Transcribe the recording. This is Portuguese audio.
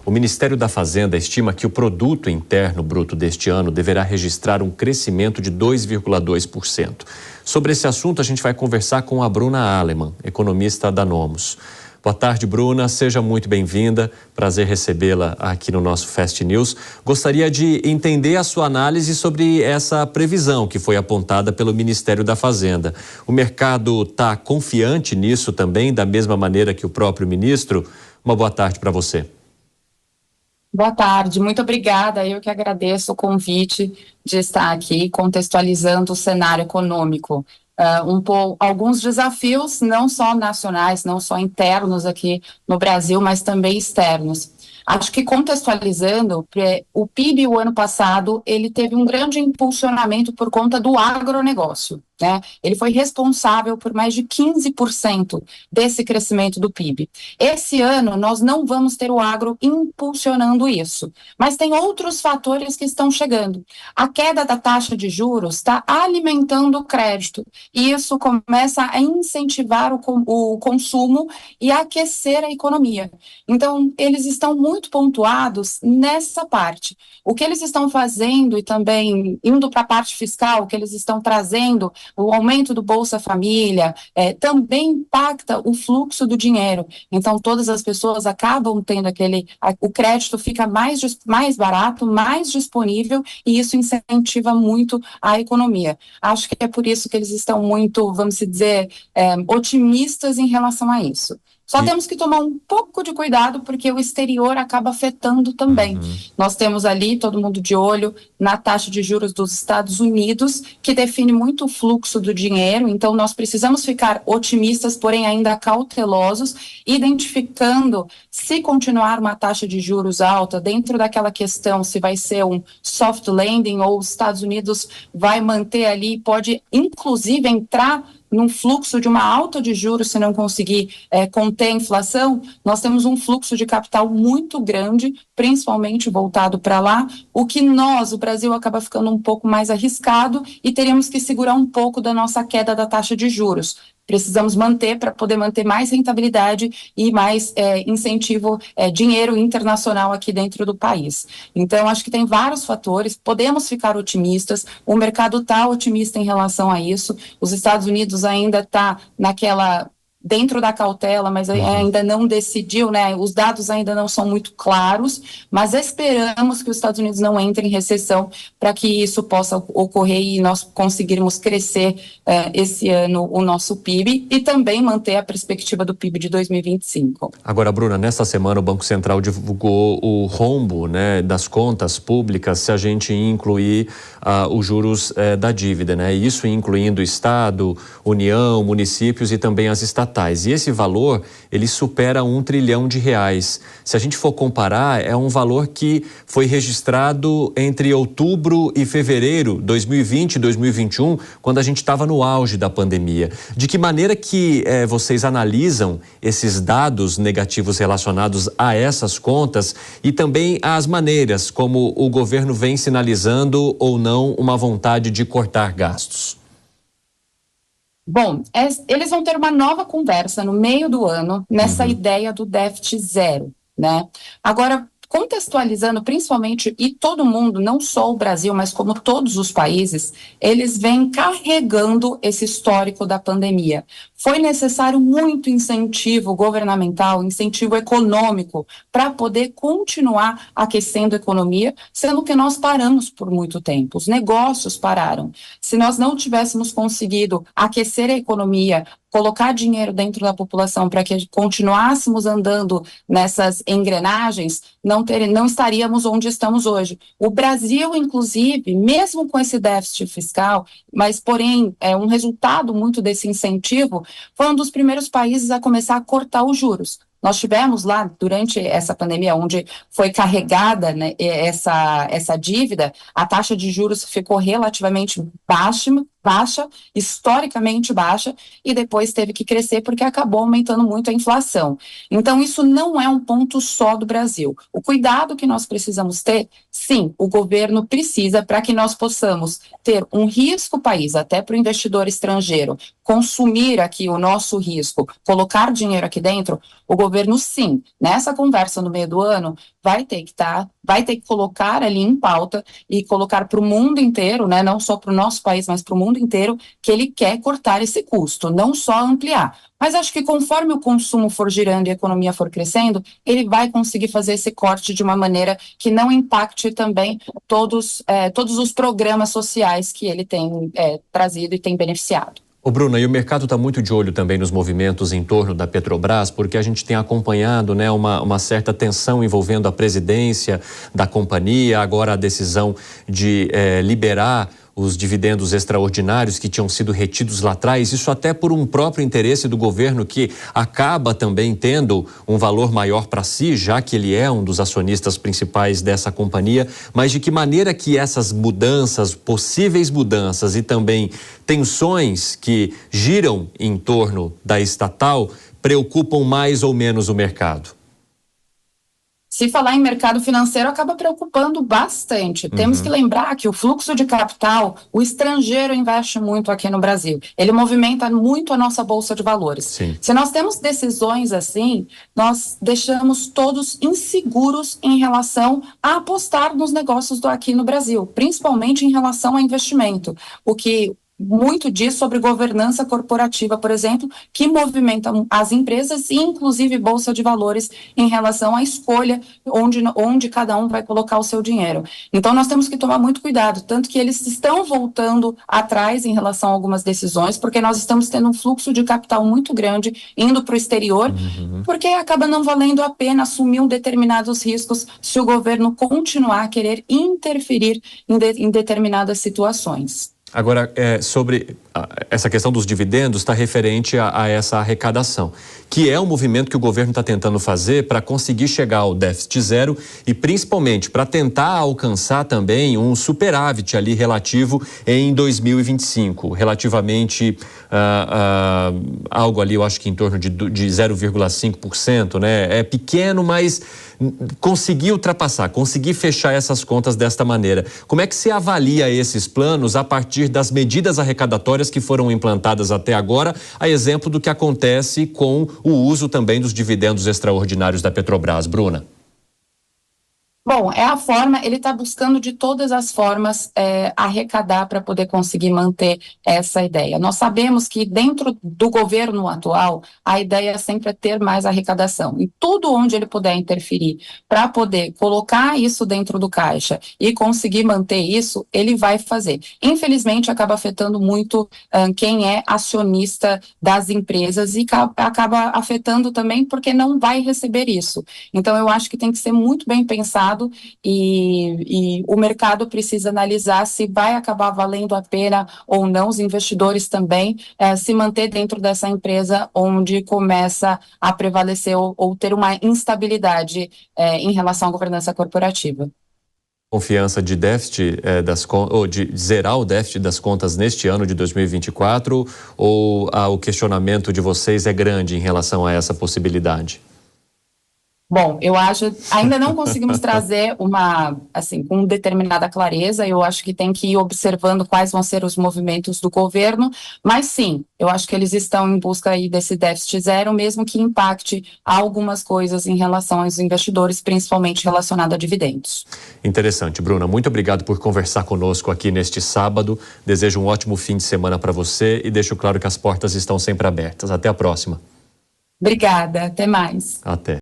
O Ministério da Fazenda estima que o produto interno bruto deste ano deverá registrar um crescimento de 2,2%. Sobre esse assunto, a gente vai conversar com a Bruna Aleman, economista da Nomos. Boa tarde, Bruna. Seja muito bem-vinda. Prazer recebê-la aqui no nosso Fast News. Gostaria de entender a sua análise sobre essa previsão que foi apontada pelo Ministério da Fazenda. O mercado está confiante nisso também, da mesma maneira que o próprio ministro? Uma boa tarde para você. Boa tarde, muito obrigada. Eu que agradeço o convite de estar aqui contextualizando o cenário econômico. Alguns desafios, não só nacionais, não só internos aqui no Brasil, mas também externos. Acho que contextualizando, o PIB o ano passado, ele teve um grande impulsionamento por conta do agronegócio, né? Ele foi responsável por mais de 15% desse crescimento do PIB. Esse ano, nós não vamos ter o agro impulsionando isso, mas tem outros fatores que estão chegando. A queda da taxa de juros está alimentando o crédito, e isso começa a incentivar o consumo e a aquecer a economia. Então, eles estão muito pontuados nessa parte. O que eles estão fazendo, e também indo para a parte fiscal, o que eles estão trazendo, o aumento do Bolsa Família, também impacta o fluxo do dinheiro. Então, todas as pessoas acabam tendo o crédito fica mais barato, mais disponível, e isso incentiva muito a economia. Acho que é por isso que eles estão muito, vamos dizer, otimistas em relação a isso. Só temos que tomar um pouco de cuidado, porque o exterior acaba afetando também. Nós temos ali, todo mundo de olho, na taxa de juros dos Estados Unidos, que define muito o fluxo do dinheiro. Então, nós precisamos ficar otimistas, porém ainda cautelosos, identificando se continuar uma taxa de juros alta, dentro daquela questão se vai ser um soft landing ou os Estados Unidos vai manter ali, pode inclusive entrar num fluxo de uma alta de juros se não conseguir conter a inflação. Nós temos um fluxo de capital muito grande, principalmente voltado para lá, o Brasil acaba ficando um pouco mais arriscado e teríamos que segurar um pouco da nossa queda da taxa de juros. Precisamos manter para poder manter mais rentabilidade e mais incentivo, dinheiro internacional aqui dentro do país. Então, acho que tem vários fatores, podemos ficar otimistas, o mercado está otimista em relação a isso, os Estados Unidos ainda está dentro da cautela, mas ainda não decidiu, né? Os dados ainda não são muito claros, mas esperamos que os Estados Unidos não entrem em recessão para que isso possa ocorrer e nós conseguirmos crescer esse ano o nosso PIB e também manter a perspectiva do PIB de 2025. Agora, Bruna, nesta semana o Banco Central divulgou o rombo, né, das contas públicas se a gente incluir os juros da dívida, né? Isso incluindo Estado, União, municípios e também as estatais. E esse valor, ele supera R$1 trilhão. Se a gente for comparar, é um valor que foi registrado entre outubro e fevereiro 2020 e 2021, quando a gente estava no auge da pandemia. De que maneira que vocês analisam esses dados negativos relacionados a essas contas e também as maneiras como o governo vem sinalizando ou não uma vontade de cortar gastos? Bom, eles vão ter uma nova conversa no meio do ano nessa ideia do déficit zero, né? Agora, contextualizando principalmente, e todo mundo, não só o Brasil, mas como todos os países, eles vêm carregando esse histórico da pandemia. Foi necessário muito incentivo governamental, incentivo econômico, para poder continuar aquecendo a economia, sendo que nós paramos por muito tempo, os negócios pararam. Se nós não tivéssemos conseguido aquecer a economia, colocar dinheiro dentro da população para que continuássemos andando nessas engrenagens, não estaríamos onde estamos hoje. O Brasil, inclusive, mesmo com esse déficit fiscal, mas porém um resultado muito desse incentivo, foi um dos primeiros países a começar a cortar os juros. Nós tivemos lá, durante essa pandemia, onde foi carregada, né, essa dívida, a taxa de juros ficou relativamente baixa, historicamente baixa, e depois teve que crescer porque acabou aumentando muito a inflação. Então, isso não é um ponto só do Brasil. O cuidado que nós precisamos ter, sim, o governo precisa para que nós possamos ter um risco país, até para o investidor estrangeiro, consumir aqui o nosso risco, colocar dinheiro aqui dentro, o governo, sim, nessa conversa no meio do ano, vai ter que colocar ali em pauta e colocar para o mundo inteiro, né, não só para o nosso país, mas para o mundo inteiro, que ele quer cortar esse custo, não só ampliar. Mas acho que conforme o consumo for girando e a economia for crescendo, ele vai conseguir fazer esse corte de uma maneira que não impacte também todos os programas sociais que ele tem trazido e tem beneficiado. Ô Bruna, e o mercado está muito de olho também nos movimentos em torno da Petrobras, porque a gente tem acompanhado, né, uma certa tensão envolvendo a presidência da companhia, agora a decisão de liberar os dividendos extraordinários que tinham sido retidos lá atrás, isso até por um próprio interesse do governo que acaba também tendo um valor maior para si, já que ele é um dos acionistas principais dessa companhia, mas de que maneira que essas mudanças, possíveis mudanças e também tensões que giram em torno da estatal preocupam mais ou menos o mercado? Se falar em mercado financeiro, acaba preocupando bastante. Temos que lembrar que o fluxo de capital, o estrangeiro investe muito aqui no Brasil. Ele movimenta muito a nossa bolsa de valores. Sim. Se nós temos decisões assim, nós deixamos todos inseguros em relação a apostar nos negócios aqui no Brasil, principalmente em relação a investimento. O que muito diz sobre governança corporativa, por exemplo, que movimenta as empresas e inclusive bolsa de valores em relação à escolha onde cada um vai colocar o seu dinheiro. Então nós temos que tomar muito cuidado, tanto que eles estão voltando atrás em relação a algumas decisões, porque nós estamos tendo um fluxo de capital muito grande indo para o exterior, porque acaba não valendo a pena assumir determinados riscos se o governo continuar a querer interferir em determinadas situações. Agora, sobre essa questão dos dividendos, está referente a essa arrecadação, que é um movimento que o governo está tentando fazer para conseguir chegar ao déficit zero e principalmente para tentar alcançar também um superávit ali relativo em 2025, relativamente algo ali, eu acho que em torno de 0,5%, né? É pequeno, mas conseguir ultrapassar, conseguir fechar essas contas desta maneira. Como é que se avalia esses planos a partir das medidas arrecadatórias que foram implantadas até agora, a exemplo do que acontece com o uso também dos dividendos extraordinários da Petrobras? Bruna. Bom, ele está buscando de todas as formas arrecadar para poder conseguir manter essa ideia. Nós sabemos que dentro do governo atual, a ideia sempre é ter mais arrecadação. E tudo onde ele puder interferir para poder colocar isso dentro do caixa e conseguir manter isso, ele vai fazer. Infelizmente, acaba afetando muito quem é acionista das empresas e acaba afetando também porque não vai receber isso. Então, eu acho que tem que ser muito bem pensado e o mercado precisa analisar se vai acabar valendo a pena ou não, os investidores também, se manter dentro dessa empresa onde começa a prevalecer ou ter uma instabilidade em relação à governança corporativa. Confiança de déficit ou de zerar o déficit das contas neste ano de 2024 ou o questionamento de vocês é grande em relação a essa possibilidade? Bom, eu acho, ainda não conseguimos trazer com determinada clareza, eu acho que tem que ir observando quais vão ser os movimentos do governo, mas sim, eu acho que eles estão em busca aí desse déficit zero, mesmo que impacte algumas coisas em relação aos investidores, principalmente relacionado a dividendos. Interessante, Bruna, muito obrigado por conversar conosco aqui neste sábado, desejo um ótimo fim de semana para você e deixo claro que as portas estão sempre abertas. Até a próxima. Obrigada, até mais. Até.